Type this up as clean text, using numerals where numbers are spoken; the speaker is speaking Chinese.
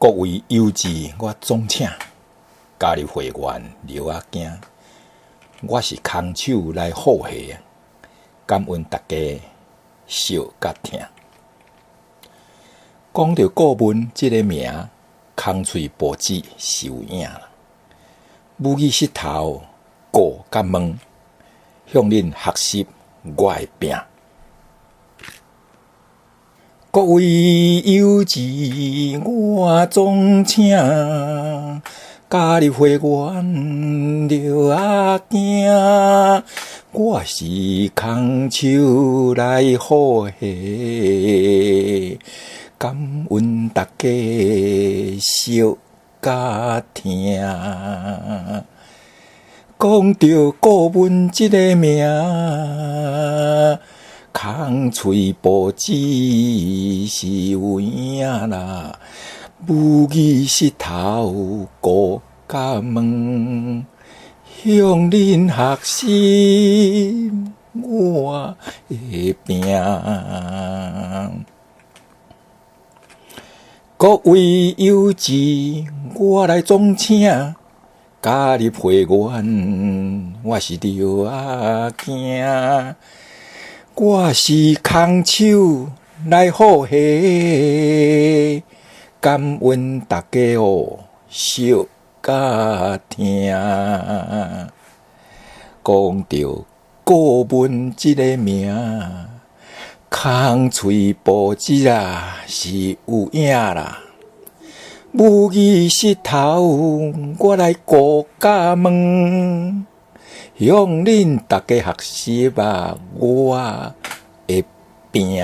各位友志，我总请加入会员刘阿囝，我是空手来护系，感恩大家笑甲听。讲到顾问这个名，空喙报纸是有影啦。母语舌头顾甲问，向恁学习我的病。各位友志，我总请加入会员刘阿囝，我是空手来护系，感恩大家笑甲听。讲到顾问这个名，空喙报纸是有影啦，母语舌头顾甲问，向恁学习我的病。各位友志，我来总请加入会员，我是刘阿囝，我是空手来护系，感恩大家笑甲听。讲到顾问这个名，空喙报纸是有影啦。母语舌头，我来顾甲问，向恁大家学习我的病。